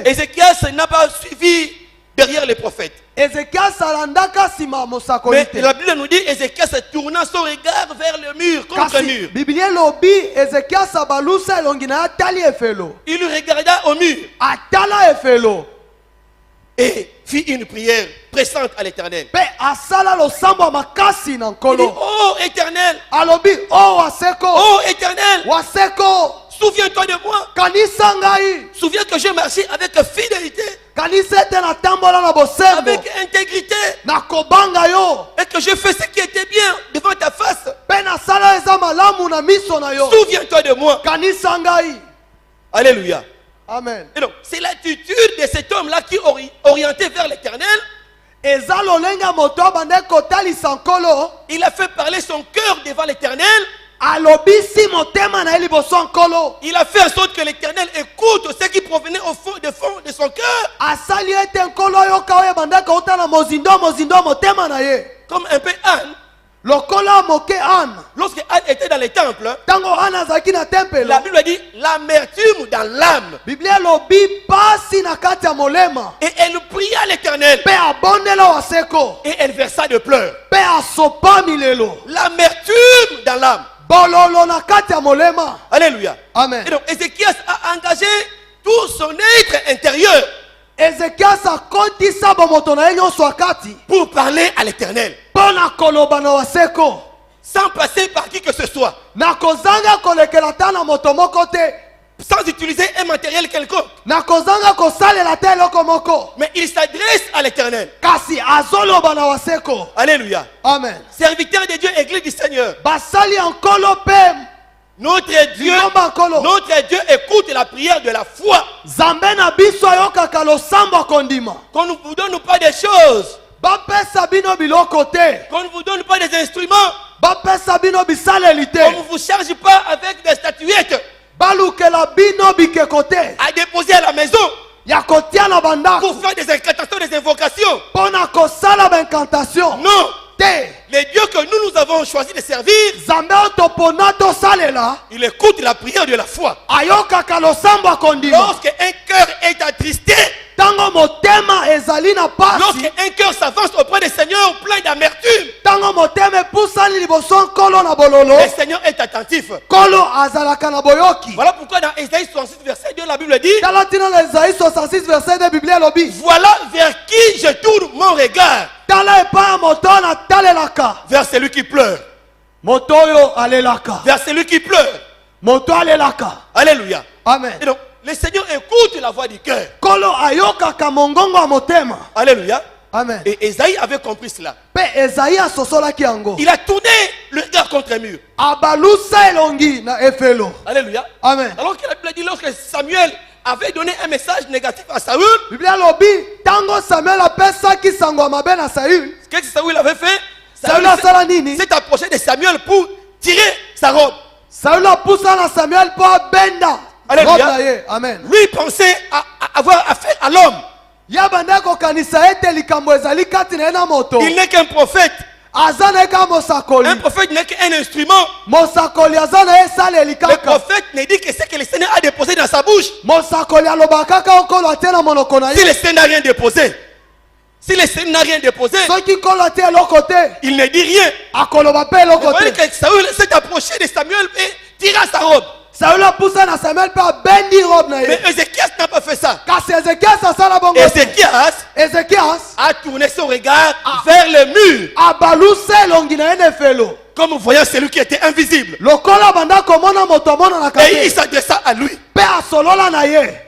Ézéchias n'a pas suivi derrière les prophètes. Mais la Bible nous dit Ézéchias tournant son regard vers le mur, contre le mur. Il regarda au mur et fit une prière pressante à l'Éternel. Il dit, oh Éternel, oh Éternel, souviens-toi de moi. Souviens que j'ai marché avec fidélité, avec intégrité, et que je fais ce qui était bien devant ta face. Souviens-toi de moi. Alléluia. Amen. Et donc, c'est l'attitude de cet homme-là qui est orienté vers l'Éternel. Il a fait parler son cœur devant l'Éternel. Il a fait en sorte que l'Éternel écoute ce qui provenait au fond de son cœur. Comme un peu Anne. Lorsque Anne était dans le temple, la Bible dit l'amertume dans l'âme. Et elle pria l'Éternel. Et elle versa de pleurs. L'amertume dans l'âme. Alléluia. Amen. Et donc Ézéchias a engagé tout son être intérieur pour parler à l'Éternel, sans passer par qui que ce soit, sans utiliser un matériel quelconque. Mais il s'adresse à l'Éternel. Alléluia. Amen. Serviteur de Dieu, Église du Seigneur. Notre Dieu écoute la prière de la foi. Qu'on ne vous donne pas des choses, qu'on ne vous donne pas des instruments, qu'on ne vous charge pas avec des statuettes à déposer à la maison pour faire des incantations, des invocations. Non. Les dieux que nous avons choisi de servir, il écoute la prière de la foi. Lorsque un cœur est attristé, lorsque un cœur s'avance auprès du Seigneur plein d'amertume, le Seigneur est attentif. Voilà pourquoi dans Ésaïe 66 verset 2 la Bible dit, voilà vers qui je tourne mon regard, vers celui qui pleure. Vers celui qui pleure. Alléluia. Amen. Et donc, le Seigneur écoute la voix du cœur. Alléluia. Amen. Et Ésaïe avait compris cela. Il a tourné le regard contre le mur. Alléluia. Amen. Alors que la Bible dit, lorsque Samuel avait donné un message négatif à Saül, qu'est-ce que Saül avait fait? Saül s'est approché de Samuel pour tirer sa robe. Alléluia. Amen. Lui pensait avoir affaire à l'homme. Il n'est qu'un prophète. Un prophète n'est qu'un instrument. Le prophète ne dit que ce que le Seigneur a déposé dans sa bouche. Si le Seigneur n'a rien déposé, il ne dit rien. Vous voyez que Saül s'est approché de Samuel et tira sa robe. Mais Ézéchias n'a pas fait ça. Ézéchias a tourné son regard vers le mur, comme voyant celui qui était invisible. Et il s'adressa à lui.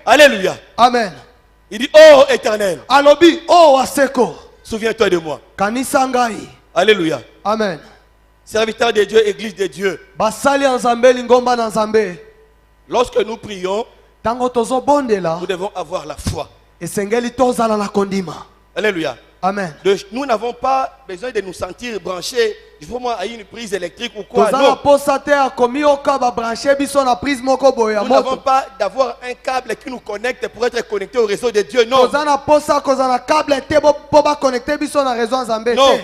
Alléluia. Amen. Il dit, oh Éternel, souviens-toi de moi. Alléluia. Amen. Serviteur de Dieu, Église de Dieu. Lorsque nous prions, nous devons avoir la foi. Alléluia. Amen. Nous n'avons pas besoin de nous sentir branchés à une prise électrique ou quoi. Non. Nous n'avons pas d'avoir un câble qui nous connecte pour être connecté au réseau de Dieu. Non. Non.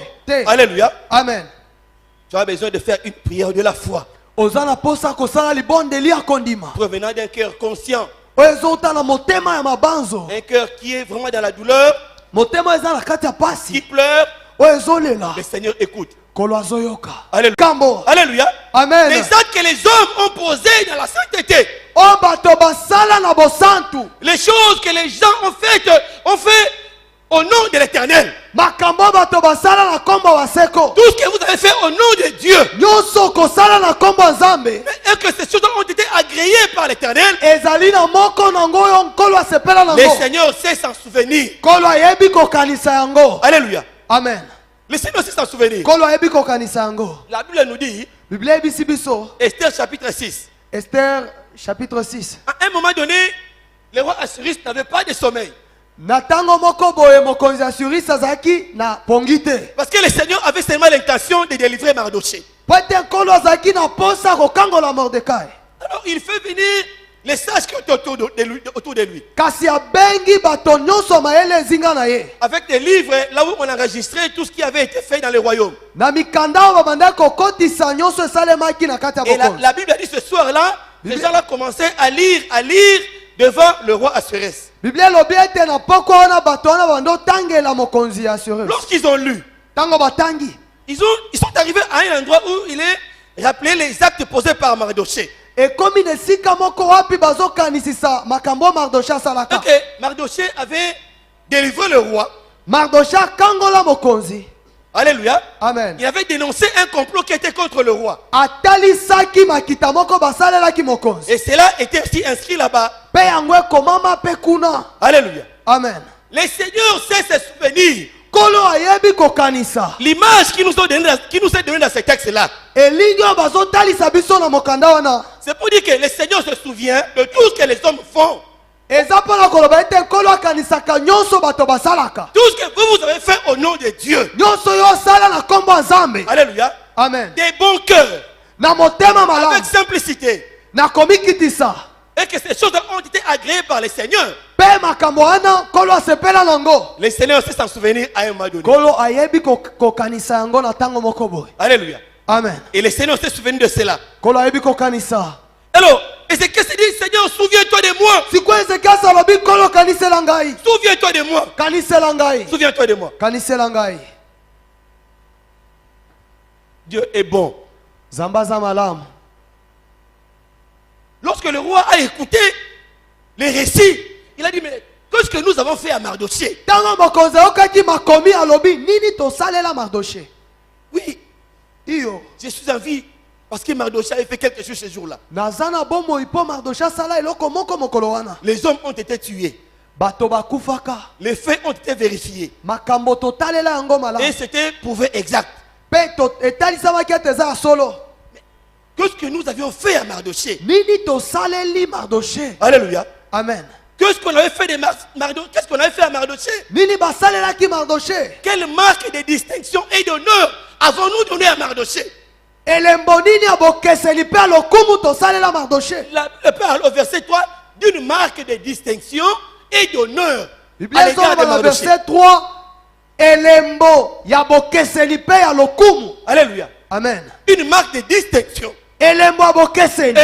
Alléluia. Amen. Tu as besoin de faire une prière de la foi. Provenant d'un cœur conscient. Un cœur qui est vraiment dans la douleur, qui pleure, le Seigneur écoute. Alléluia. Alléluia. Amen. Les actes que les hommes ont posés dans la sainteté, les choses que les gens ont fait au nom de l'Éternel. Tout ce que vous avez fait au nom de Dieu, et que ces choses ont été agréées par l'Éternel, le Seigneur sait s'en souvenir. Alléluia. Amen. Le Seigneur sait s'en souvenir. La Bible nous dit, Esther chapitre 6. Esther chapitre 6. À un moment donné, le roi Assyrie n'avait pas de sommeil. Parce que le Seigneur avait seulement l'intention de délivrer Mardoché. Alors il fait venir les sages qui étaient autour de lui. Avec des livres là où on enregistrait tout ce qui avait été fait dans le royaume. Et la Bible a dit ce soir-là, les gens là commençaient à lire devant le roi Assuérès. Lorsqu'ils ont lu, ils sont arrivés à un endroit où il est rappelé les actes posés par Mardoché. Et comme il est Mardoché avait délivré le roi. Alléluia. Amen. Il avait dénoncé un complot qui était contre le roi. Et cela était aussi inscrit là-bas. Alléluia. Amen. Le Seigneur sait se souvenir. L'image qui nous est donnée dans ce texte-là, c'est pour dire que le Seigneur se souvient de tout ce que les hommes font. Tout ce que vous avez fait au nom de Dieu. Alléluia. Amen. Des bons cœurs. Avec simplicité. Et que ces choses ont été agréées par le Seigneur. Le Seigneur sait s'en souvenir à un moment donné. Alléluia. Amen. Et le Seigneur s'est souvenu de cela. Alors, Ézéchiel s'est dit, Seigneur, souviens-toi de moi. Souviens-toi de moi. Souviens-toi de moi. Dieu est bon. Lorsque le roi a écouté les récits, il a dit, mais qu'est-ce que nous avons fait à Mardoché? Oui, je suis en vie parce que Mardoché avait fait quelque chose ce jour-là. Les hommes ont été tués. Les faits ont été vérifiés. Et c'était prouvé exact. Qu'est-ce que nous avions fait à Mardoché? Alléluia. Amen. Qu'est-ce qu'on avait fait de Mardoché? Qu'est-ce qu'on avait fait à Mardoché? Quelle marque de distinction et d'honneur avons-nous donné à Mardoché? Le parle au verset 3 d'une marque de distinction et d'honneur à l'égard de Mardoché. Verset 3. Alléluia. Amen. Une marque de distinction et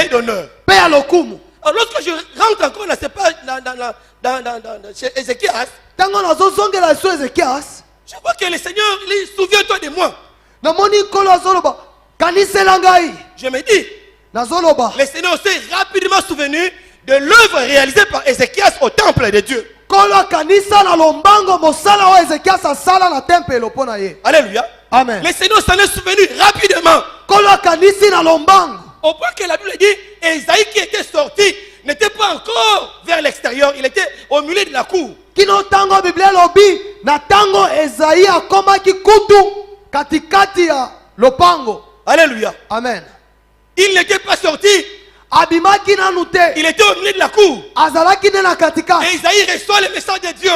d'honneur. Alors lorsque je rentre encore dans chez Ézéchias, je vois que le Seigneur dit, souviens-toi de moi. Je me dis, le Seigneur s'est rapidement souvenu de l'œuvre réalisée par Ézéchias au temple de Dieu. Alléluia. Amen. Le Seigneur s'en est souvenu rapidement. Au point que la Bible dit, Esaïe qui était sorti n'était pas encore vers l'extérieur, il était au milieu de la cour. Alléluia. Amen. Il n'était pas sorti. Il était au milieu de la cour. Et Esaïe reçoit le message de Dieu.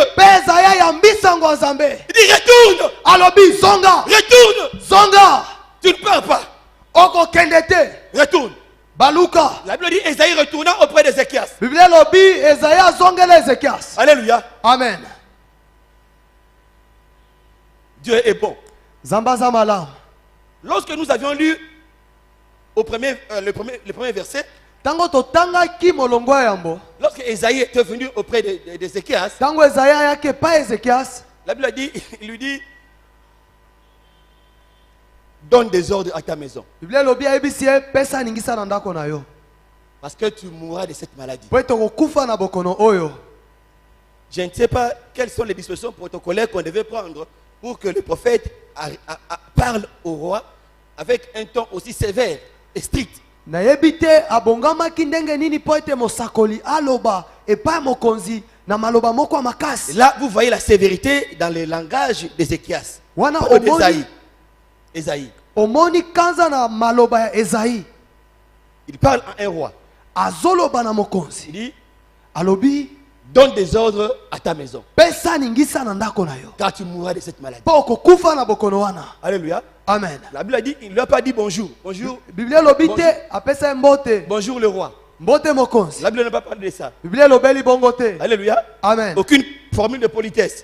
Il dit, retourne. Retourne. Tu ne pars pas. Retourne. La Bible dit, Esaïe retourna auprès d'Ézéchias. Alléluia. Amen. Dieu est bon. Lorsque nous avions lu le premier verset, Tango totanga ki molongo yambo. Lorsque Esaïe était venu auprès d'Ézéchias, Tango Esaïe yake pas Ézéchias. la Bible dit, il lui dit, donne des ordres à ta maison. Bible lobi ayebisie pesa ningisa na ndako na yo. Parce que tu mourras de cette maladie. Po to kufa na bokono oyo. Je ne sais pas quelles sont les dispositions protocolaires qu'on devait prendre pour que le prophète parle au roi avec un ton aussi sévère et strict. Na yebite abongama kindenge nini po ete mosakoli aloba epa mokonzi na maloba moko makasi. Là vous voyez la sévérité dans le langage d'Ézéchias. Wana omoni Esaïe. Omoni kanza na maloba ya Esaïe. Il parle à un roi. Azoloba na mokonzi. Il dit, alobi, donne des ordres à ta maison. Pesa ningisa na ndako na yo. Car tu mourras de cette maladie. Po kufa na bokono wana. Alléluia. Amen. La Bible a dit, il ne lui a pas dit bonjour. Bonjour. Bible lobite apesa mbote. Bonjour le roi. Mbote mokonzi. La Bible n'a pas parlé de ça. Bible lobeli bongote. Alléluia. Amen. Aucune formule de politesse.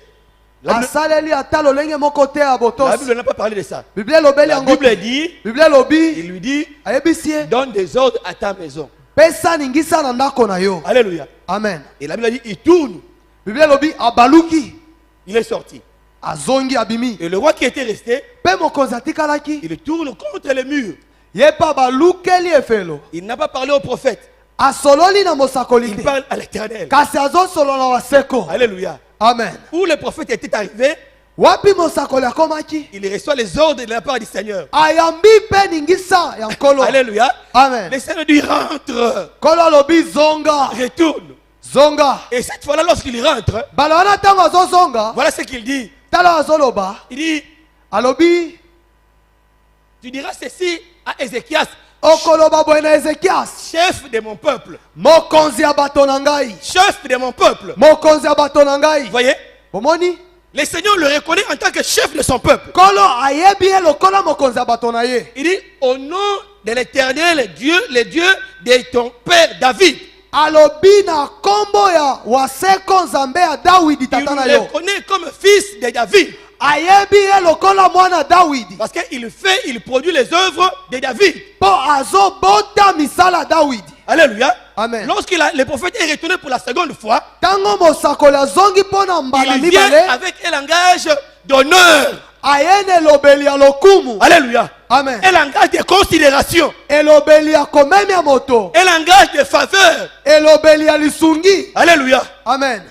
La Asaleli atalo lenge mokote abotos. Bible n'a pas parlé de ça. Bible lobeli La Bible dit, Bible lobi, il lui dit, ayebisie, donne des ordres à ta maison. Pesa ningisa na ndako na yo. Alléluia. Amen. Et la Bible a dit, il tourne. Bible lobi abaluki. Il est sorti. Azongi abimi. Et le roi qui était resté, Pe mokonzi atikalaki. il tourne contre le mur. Yepa balukeli efelo. Il n'a pas parlé au prophète. Asololi na mosakoli. Il parle à l'Éternel. Kasi azosolo na waseko. Alléluia. Amen. Où le prophète était arrivé, Wapi mosakoli akomaki. il reçoit les ordres de la part du Seigneur. Ayambi pe ningisa ya nkolo. Alléluia. Amen. Le Seigneur dit rentre. Kolo lobi zonga. Retourne. Zonga. Et cette fois-là, lorsqu'il rentre, Balana tango azozonga. voilà ce qu'il dit. Tala azoloba. Il dit, Alobi. tu diras ceci à Ézéchias, Okoloba bwena Ezekias. chef de mon peuple. Mokonzi ya bato na ngai. Chef de mon peuple. Mokonzi ya bato na ngai. Vous voyez? Bomoni? Le Seigneur le reconnaît en tant que chef de son peuple. Kolo ayebi ye lokola mokonzi ya bato na ye. Il dit, au nom de l'Éternel, Dieu, le Dieu de ton père David. Alobi na kombo ya waseko nzambe ya Dawidi Il tata na le yo. reconnaît comme fils de David. Ayebi ye lokola mwana Dawidi. Parce qu'il produit les œuvres de David. Po azo bota misala Dawidi. Alléluia. Amen. Le prophète est retourné pour la seconde fois, Tango mosakoli azongi pona mbala il vient mibale. avec un langage d'honneur. Ayene lobeli ya lokumu. Alléluia. Amen. Un langage de considération. Elobeli ya komemi ya moto. Un langage de faveur. Elobeli ya lisungi. Alléluia. Amen.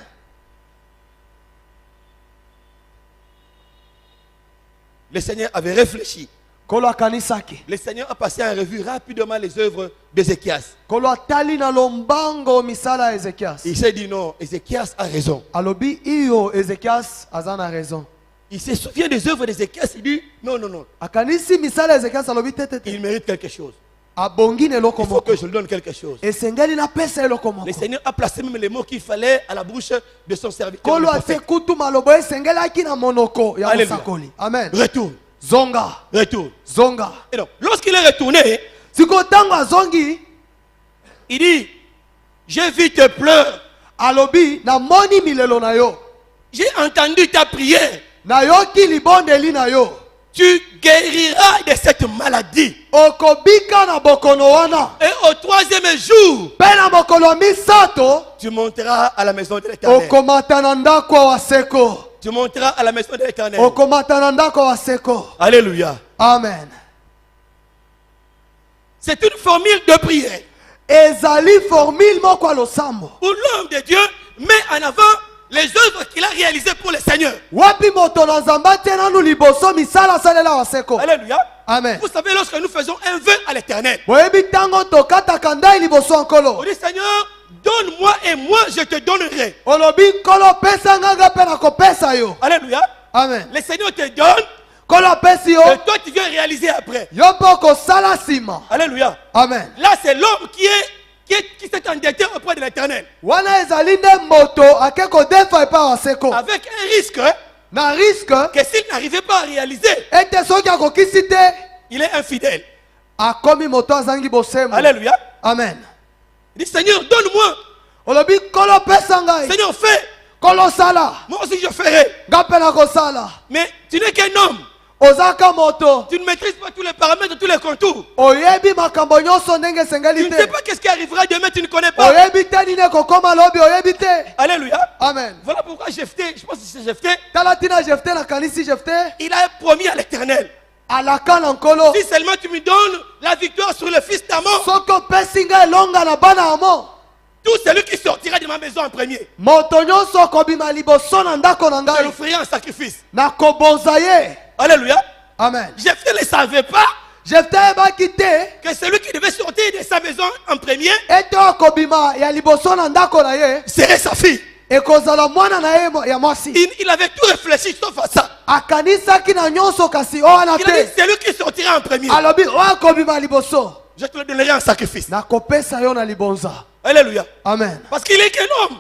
Le Seigneur avait réfléchi. Kolo akanisaki. Le Seigneur a passé en revue rapidement les œuvres d'Ézéchias. Kolo atali na lombango misala ya Ezekias. Il s'est dit non, Ézéchias a raison. Alobi iyo Ezekias azana raison. Il se souvient des œuvres d'Ézéchias. Il dit non, non, non. Akanisi misala ya Ezekias alobi tete. Il mérite quelque chose. Abongi ne loko Il faut moko. que je lui donne quelque chose. Esengeli na pesa eloko moko. Le Seigneur a placé même les mots qu'il fallait à la bouche de son serviteur. Kolo le prophète. ate kutu malobo esengelaki na monoko ya Alléluia. mosakoli. Amen. Retourne, Zonga. retourne. Zonga. Et donc, lorsqu'il est retourné, Siko tango azongi. il dit, j'ai vu tes pleurs, Alobi na moni milelo na yo. j'ai entendu ta prière, Na yoki libondeli na yo. tu guériras de cette maladie. Okobika na bokono wana. Et au troisième jour, Pena mokolo misato. tu monteras à la maison de l'Éternel. Okomata na ndako ya waseko. Tu monteras à la maison de l'Éternel. Okomata na ndako ya waseko. Alléluia. Amen. C'est une formule de prière Ezali formule moko ya losambo. où l'homme de Dieu met en avant les œuvres qu'il a réalisées pour le Seigneur. Wapi moto na nzamba te nanu liboso misala salela waseko. Alléluia. Amen. Vous savez, lorsque nous faisons un vœu à l'Éternel, Boyebi tango tokataka ndai liboso nkolo. on dit Seigneur, donne-moi et moi je te donnerai. Olobi nkolo pesa nganga pe na kopesa yo. Alléluia. Amen. Le Seigneur te donne Kolo pesi yo. et toi tu viens réaliser après. Yo poko sala sima. Alléluia. Amen. Là, c'est l'homme qui s'est endetté auprès de l'Éternel. Wana ezali nde moto akeko defa epa waseko. Avec un risque hein, Na risque que s'il n'arrivait pas à réaliser, ete soki akokisi te il est infidèle. akomi moto azangi bosembo. Alléluia. Amen. Il dit Seigneur, donne-moi. Olobi kolo pesa ngai. Seigneur, fais. Kolo sala. Moi aussi je ferai. Nga pe na kosala. Mais tu n'es qu'un homme. ozaka moto. Tu ne maîtrises pas tous les paramètres, tous les contours. Oyebi makambo nyonso ndenge Tu sengeli ne sais te. pas qu'est-ce qui arrivera demain, tu ne connais pas. Oyebi te nini kokoma lobi oyebi te. Alléluia. Amen. Voilà pourquoi Jephthé, je pense que c'est Jephthé, Tala tina Jephthé na kanisi Jephthé. il a promis à l'Éternel, Alaka na nkolo. si seulement tu me donnes la victoire sur le fils d'Amon, Soko pesinga elonga na bana amo. tout celui qui sortira de ma maison en premier, Moto nyonso kobima liboso na ndako na je ngai. l'offrirai en sacrifice. Na kobonza ye. Alléluia. Amen. Jephthé ne savait pas Jephthé ebaki te. que celui qui devait sortir de sa maison en premier Ete okobima ya liboso na ndako na ye. serait sa fille. Ekozala mwana na ye ya mwasi. Il avait tout réfléchi sauf à ça. Akanisaki na nyonso kasi oana Il a dit te. celui qui sortira en premier, Alobi oya kobima liboso. je te le donnerai en sacrifice. Na kopesa yo na libonza. Alléluia. Amen. Parce qu'il est qu'un homme.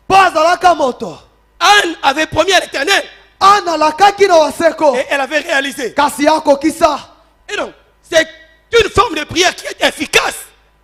Po azalaka moto. Anne avait promis à l'Éternel Ana lakaki na waseko. et elle avait réalisé. Kasi akokisa. Et donc, c'est une forme de prière qui est efficace.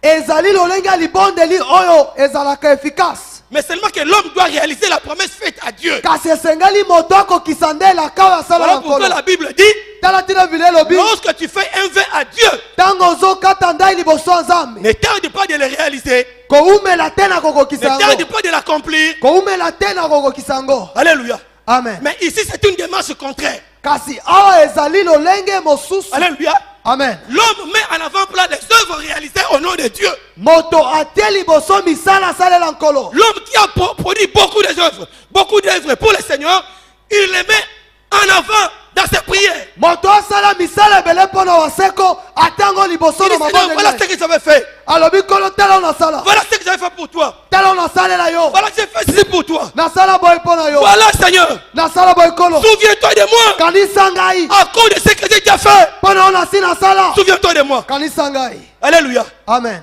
Ezali lolenga libondeli oyo ezalaka efficace. Mais seulement que l'homme doit réaliser la promesse faite à Dieu. Kasi esengeli moto akokisa nde elaka oyo asala Voilà na pourquoi nkolo. la Bible dit, Tala tina vile lobi. lorsque tu fais un vœu à Dieu, Tango ozokata ndai liboso ya nzambe. ne tarde pas de le réaliser. Koumela te na Ne kokokisa tarde yango. pas de l'accomplir. Koumela te na kokokisa yango. Alléluia. Amen. Mais ici, c'est une démarche contraire. Kasi awa ezali lolenge mosusu. Alléluia. Amen. L'homme met en avant-plan les œuvres réalisées au nom de Dieu. Moto atie liboso misala asalela nkolo. L'homme qui a produit beaucoup d'œuvres pour le Seigneur, il les met en avant dans ses prières. Moto asala misala ebele mpona waseko atango liboso Il dit, na Seigneur, mabonde voilà na ce ye. que j'avais fait. Alobi nkolo tala nasala. Voilà ce que j'avais fait pour toi. Tala nasalela yo. Voilà ce que j'ai fait ceci pour toi. Nasala boy mpona yo. Voilà, Seigneur. Nasala boy nkolo. Souviens-toi de moi. Kanisa ngai. À cause de ce que j'ai déjà fait. Mpona ona si nasala. Souviens-toi de moi. Kanisa ngai. Alléluia. Amen.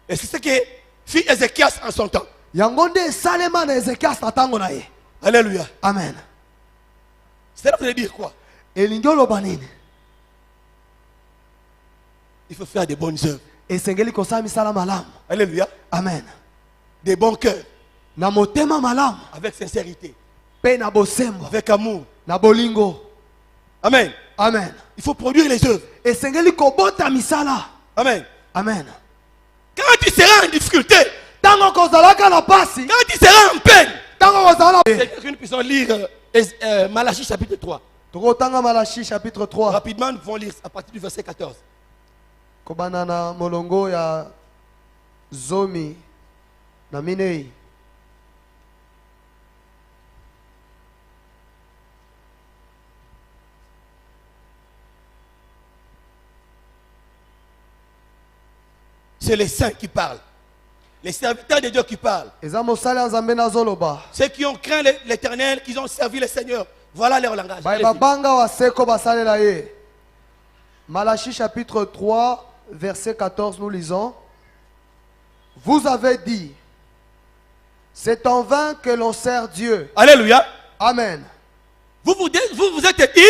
Et c'est ce que fit Ézéchias en son temps. Yango nde esalema na Ezekias na ntango na ye. Alléluia. Amen. Cela veut dire quoi? Elingi oloba nini? Il faut faire des bonnes œuvres. Esengeli kosala misala malamu. Alléluia. Amen. Des bons cœurs. Na motema malamu. Avec sincérité. Pe na bosembo. Avec amour. Na bolingo. Amen. Amen. Il faut produire les œuvres. Esengeli kobota misala. Amen. Amen. Quand tu seras en difficulté, Tango kozalaka na pasi. quand tu seras en peine, Tango kozala. c'est que nous puissions lire Malachie chapitre 3. Tokotanga Malachi chapitre 3. Rapidement, nous pouvons lire à partir du verset 14. Kobana na molongo ya zomi na minei. C'est les saints qui parlent. Les serviteurs de Dieu qui parlent. Eza mosala ya Nzambe na zoloba. Ceux qui ont craint l'Éternel, qui ont servi le Seigneur. Voilà leur langage. Ba Allez-y. babanga waseko basalela ye. Malachi chapitre 3 verset 14 nous lisons. Vous avez dit, c'est en vain que l'on sert Dieu. Alléluia. Amen. Vous vous êtes dit,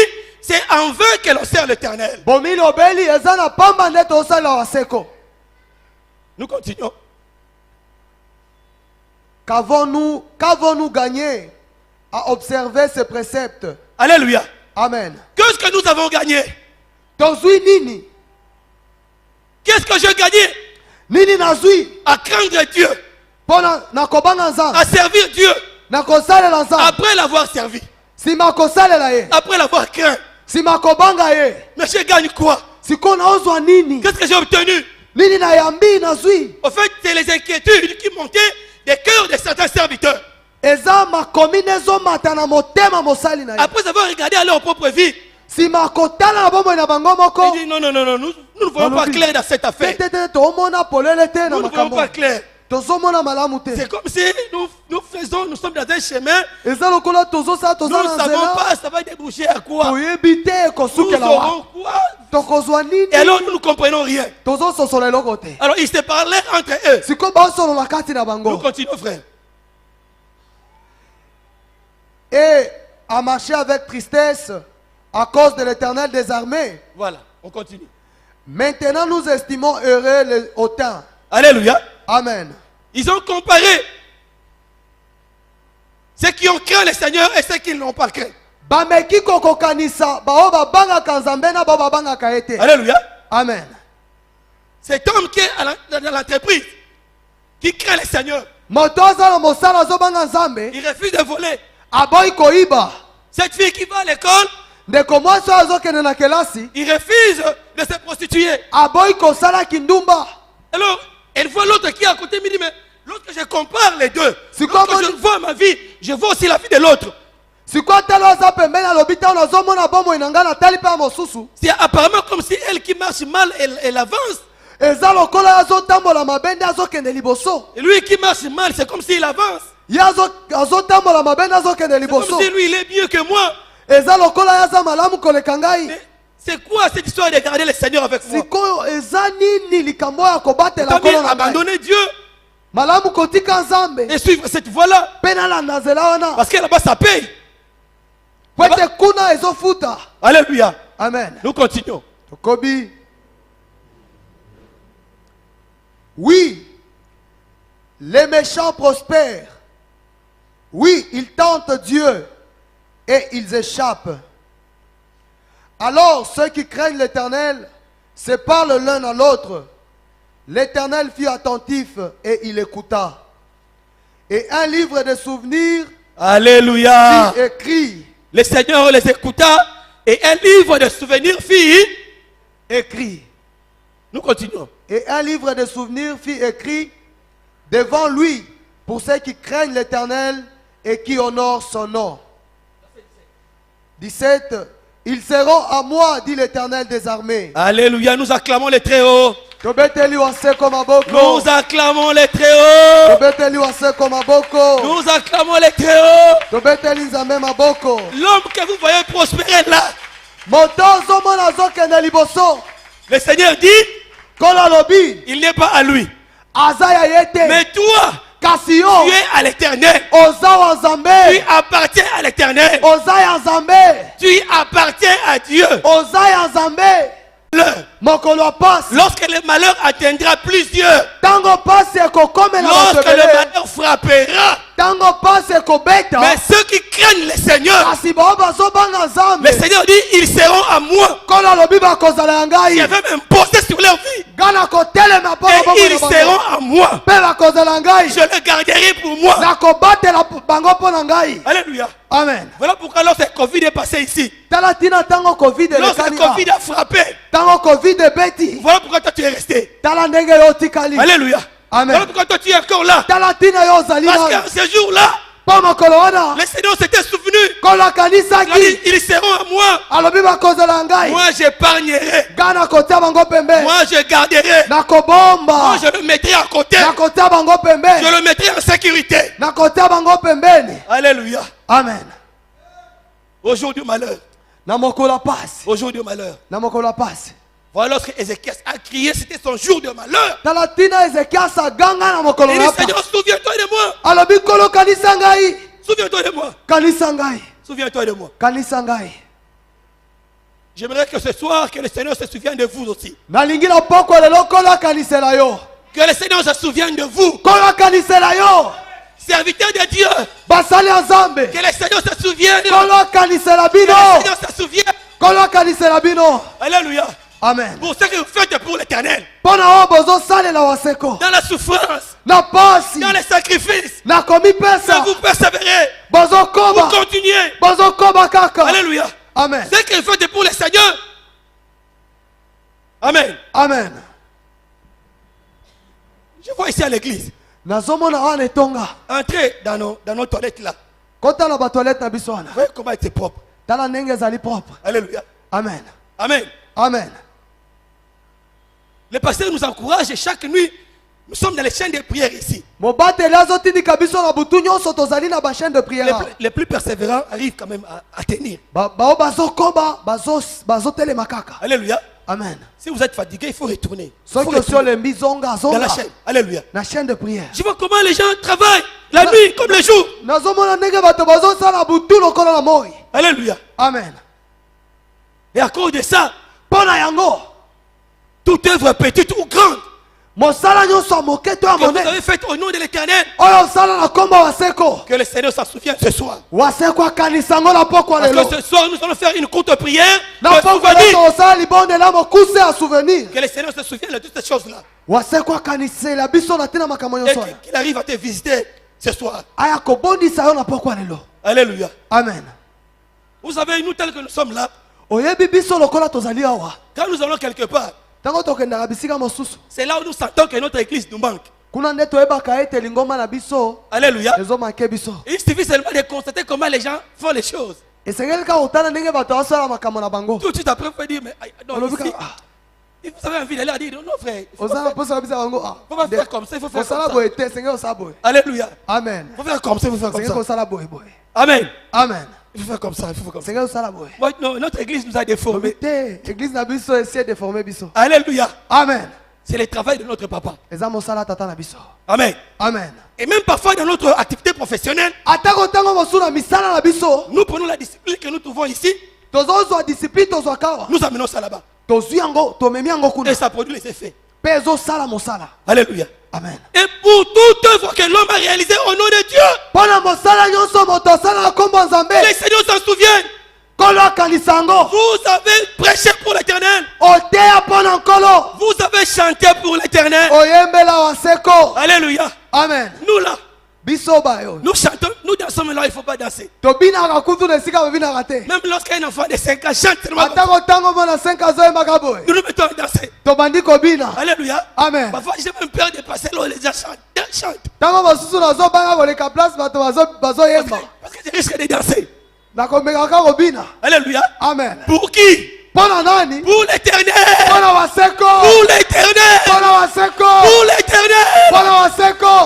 c'est en vain que l'on sert l'Éternel. Bomili obeli eza na pamba nde tosala waseko. Nous continuons. Qu'avons-nous gagné à observer ces préceptes? Alléluia. Amen. Qu'est-ce que nous avons gagné? Tozui nini? Qu'est-ce que j'ai gagné? Nini nazui? À craindre Dieu, Pona na kobanga nzambe. à servir Dieu, Na kosalela nzambe. après l'avoir servi, Sima kosalela ye. après l'avoir craint. Sima kobanga ye. Mais je gagne quoi? Siko naozwa nini? Qu'est-ce que j'ai obtenu? Nini na yambi nazui? En fait, c'est les inquiétudes qui montaient des cœurs de certains serviteurs. Eza makomi nezomata na motema mosali na ye. Après avoir regardé à leur propre vie, Sima kotala na bomoi na bango moko. ils disent non, non, non, non, nous ne voyons pas clair dans cette affaire. Tete tomona polele te na Nous ne voyons makambo. pas clair. Tozomona malamu te. C'est comme si nous sommes dans un chemin, Eza lokola tozosala nous toza ne na savons nzela. pas ça va déboucher à quoi. Toyebi te Nous ekosukela aurons wa. quoi? Tokozwa nini? Et alors nous ne comprenons rien. Tozososola eloko te. Alors ils se parlaient entre eux. Siko basolola kati na Nous bango. continuons, frère. Et à marcher avec tristesse à cause de l'Éternel des armées. Voilà, on continue. Maintenant nous estimons heureux les hautains. Alléluia. Amen. Ils ont comparé ceux qui ont craint le Seigneur et ceux qui ne l'ont pas craint. bameki kokokanisa bao babangaka nzambe na bao babangaka ete. Alléluia. Amen. Cet homme qui est dans l'entreprise, qui craint le Seigneur, il refuse de voler. Cette fille qui va à l'école, il refuse de se prostituer. Alors, elle voit l'autre qui est à côté, me dit, mais lorsque je compare les deux, lorsque je vois ma vie, je vois aussi la vie de l'autre. C'est apparemment comme si elle qui marche mal, elle avance. Et lui qui marche mal, c'est comme s'il avance. C'est comme si lui, il est mieux que moi. C'est quoi cette histoire de garder le Seigneur avec moi? Abandonner Dieu et suivre cette voie-là. Parce que là-bas, ça paye. Alléluia. Amen. Nous continuons. Oui, les méchants prospèrent. Oui, ils tentent Dieu et ils échappent. Alors ceux qui craignent l'Éternel se parlent l'un à l'autre. L'Éternel fut attentif et il écouta. Et un livre de souvenirs, alléluia, fut écrit. Le Seigneur les écouta et un livre de souvenirs fut écrit. Nous continuons. Et un livre de souvenirs fut écrit devant lui pour ceux qui craignent l'Éternel et qui honorent son nom. 17. Ils seront à moi, dit l'Éternel des armées. Alléluia, nous acclamons les très hauts. Nous acclamons les très hauts. Nous acclamons les très hauts. L'homme que vous voyez prospérer là, le Seigneur dit, il n'est pas à lui. Mais toi, tu es à l'Éternel. Tu appartiens à l'Éternel. Tu appartiens à Dieu. Lorsque le malheur atteindra plusieurs, lorsque le malheur frappera, mais ceux qui craignent le Seigneur, le Seigneur dit, ils seront à moi. Je vais m'imposer sur leur vie. Et ils seront à moi. Je le garderai pour moi. Alléluia. Amen. Voilà pourquoi lorsque le Covid est passé ici, lorsque le Covid a frappé, voilà pourquoi toi tu es resté. Alléluia. Amen. Voilà pourquoi toi tu es encore là. Parce qu'à ce jour-là, le Seigneur s'était souvenu. Ils seront à moi. Moi j'épargnerai. Moi je garderai. Moi je le mettrai à côté. Je le mettrai en sécurité. Alléluia. Amen. Au jour du malheur. Au jour du malheur. Voilà lorsque Ézéchias a crié, c'était son jour de malheur. Il dit, Seigneur, souviens-toi de moi. Souviens-toi de moi. Souviens-toi de moi. J'aimerais que ce soir, que le Seigneur se souvienne de vous aussi. Que le Seigneur se souvienne de vous. Serviteur de Dieu. Que le Seigneur se souvienne. Que le Seigneur se souvienne. Alléluia. Amen. Pour ce que vous faites pour l'Éternel. Dans la souffrance. Dans les sacrifices. Que vous persévérez. Vous continuez. Alléluia. Amen. Ce que vous faites pour le Seigneur. Amen. Amen. Je vois ici à l'église. Entrez dans nos toilettes là. Vous voyez comment c'est propre. Alléluia. Amen. Amen. Amen. Le pasteur nous encourage et chaque nuit, nous sommes dans les chaînes de prière ici. Les plus persévérants arrivent quand même à tenir. Alléluia. Amen. Si vous êtes fatigué, il faut retourner. Dans la chaîne. Alléluia. La chaîne de prière. Je vois comment les gens travaillent la nuit comme le jour. Alléluia. Amen. Et à cause de ça, toute œuvre petite ou grande que vous avez fait au nom de l'Éternel, que le Seigneur s'en souvienne ce soir. Parce que ce soir, nous allons faire une courte prière de souvenir. Que le Seigneur se souvienne de toutes ces choses-là. Et qu'il arrive à te visiter ce soir. Alléluia. Amen. Vous savez, nous tels que nous sommes là, quand nous allons quelque part, c'est là où nous sentons que notre église nous manque. Alléluia. Il suffit seulement de constater comment les gens font les choses. Tout de suite après, vous pouvez dire, mais non, ici, vous avez envie d'aller à dire, non frère, il faut pas faire comme ça, il faut faire comme ça. Alléluia. Amen. Il faut faire comme ça, il faut faire comme ça. Amen. Amen. Il faut faire comme ça, il faut faire comme ça. Moi, non, notre église nous a déformés. Alléluia. Amen. C'est le travail de notre papa. Amen. Amen. Et même parfois dans notre activité professionnelle, nous prenons la discipline que nous trouvons ici, nous amenons ça là-bas. Et ça produit les effets. Alléluia. Amen. Et pour toute œuvre que l'homme a réalisée au nom de Dieu, les Seigneurs s'en souviennent. Vous avez prêché pour l'Éternel. Vous avez chanté pour l'Éternel. Alléluia. Amen. Nous là, nous chantons, nous dansons, mais là il ne faut pas danser. Même lorsqu'un enfant de 5 ans chante, nous nous mettons à danser. Alléluia. Amen. Parfois j'ai même peur de passer là où les gens chantent. Parce que je risque de danser. Alléluia. Amen. Pour qui? Pour l'Éternel. Pour l'Éternel. Pour l'Éternel.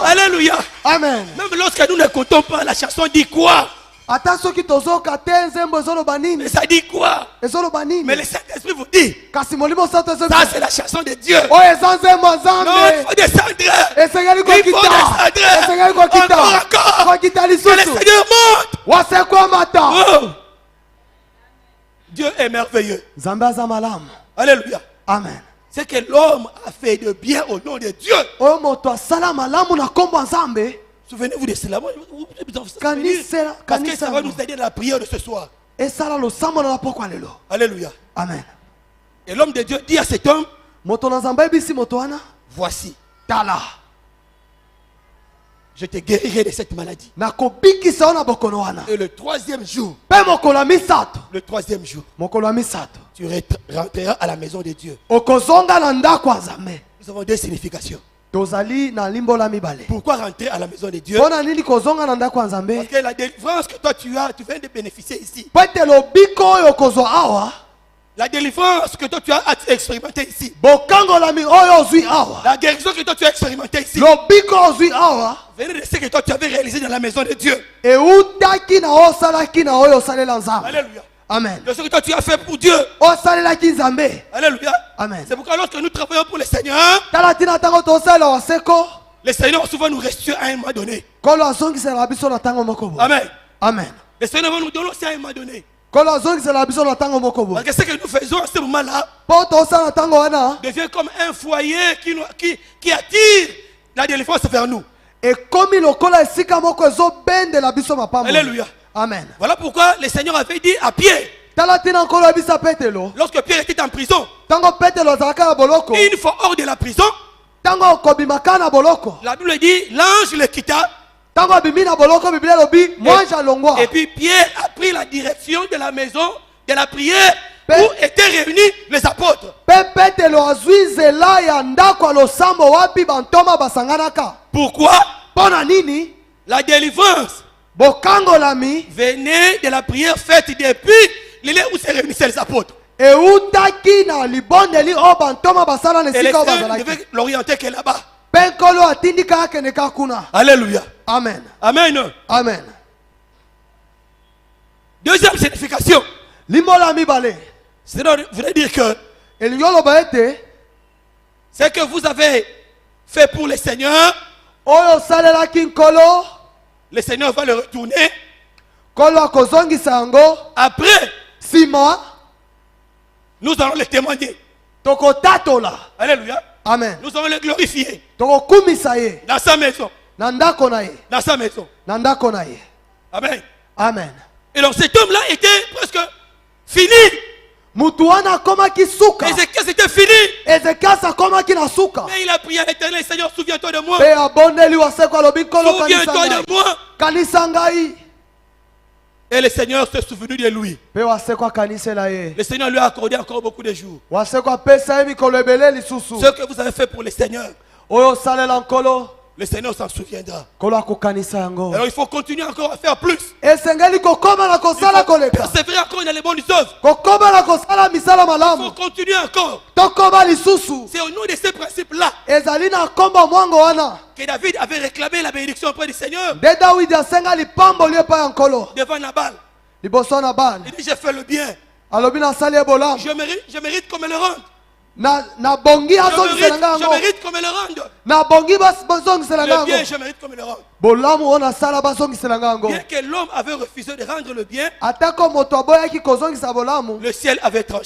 Alléluia. Amen. Même lorsque nous n'écoutons pas, la chanson dit quoi? Mais ça dit quoi? Mais le Saint-Esprit vous dit, ça c'est la chanson de Dieu. Non, il faut descendre. Il faut descendre. Encore. Que le Seigneur monte. Oh. Dieu est merveilleux. Alléluia. Amen. C'est que l'homme a fait de bien au nom de Dieu. Souvenez-vous de cela. Parce que ça va nous aider dans la prière de ce soir. Alléluia. Amen. Et l'homme de Dieu dit à cet homme, voici, je te guérirai de cette maladie. Et le troisième jour, tu rentreras à la maison de Dieu. Nous avons deux significations. Pourquoi rentrer à la maison de Dieu? Parce que la délivrance que toi tu as, tu viens de bénéficier ici. La délivrance que toi tu as expérimenté ici. La guérison que toi tu as expérimenté ici. Venez de ce que toi tu avais réalisé dans la maison de Dieu. Alléluia. Amen. De ce que toi tu as fait pour Dieu. Alléluia. Amen. C'est pourquoi lorsque nous travaillons pour le Seigneur, le Seigneur va souvent nous restituer à un moment donné. Amen. Amen. Le Seigneur va nous donner aussi à un moment donné. Parce que ce que nous faisons à ce moment-là devient comme un foyer qui attire la délivrance vers nous. Alléluia. Amen. Voilà pourquoi le Seigneur avait dit à Pierre, lorsque Pierre était en prison, une fois hors de la prison, la Bible dit, l'ange le quitta. Et puis Pierre a pris la direction de la maison de la prière où étaient réunis les apôtres. Pourquoi? La délivrance venait de la prière faite depuis les lieux où se réunissaient les apôtres. Et le Seigneur devait l'orienter que là-bas. Alléluia. Amen. Amen. Amen. Deuxième signification. C'est voudrait dire que ce que vous avez fait pour le Seigneur, le Seigneur va le retourner. Après, nous allons le témoigner. Alléluia. Amen. Nous allons le glorifier. Tokokumisa ye. Dans sa maison. Na ndako na ye. Dans sa maison. Na ndako na ye. Amen. Amen. Et donc cet homme-là était presque fini. Mutu wana akomaki suka. Ézéchias c'était fini. Ézéchias akomaki na suka. Mais il a prié à l'Éternel, Seigneur, souviens-toi de moi. Pe abondeli waseko alobi nkolo kanisa Souviens-toi ngai. de moi. Kanisa ngai. Et le Seigneur s'est souvenu de lui. Pe waseko akanisela ye. Le Seigneur lui a accordé encore beaucoup de jours. Waseko apesa ye mikolo ebele lisusu. Ce que vous avez fait pour le Seigneur, Oyo osalela nkolo. le Seigneur s'en souviendra. Nkolo akokanisa yango. Alors il faut continuer encore à faire plus. Esengeli kokoma na kosala koleka. Persévérer encore dans les bonnes œuvres. Kokoma na kosala misala Il faut malamu. continuer encore. Tokoma lisusu. C'est au nom de ces principes-là Ezali na komba mwango wana. que David avait réclamé la bénédiction auprès du Seigneur De Dawidi asenga lipambo lie pa ya nkolo. devant Nabal. Liboso na bana. Il dit j'ai fait le bien. Alobi na sali ebolamu. Je mérite qu'on me le rende. Na bongi azongisela Je ngango. mérite qu'on me le rende. Na bongi bazongisela Le ngango. bien, je mérite qu'on me le rende. Bolamu ona sala bazongisela ngango. Bien que l'homme avait refusé de rendre le bien, Atako moto aboyaki kozongisa bolamu. le ciel avait tranché.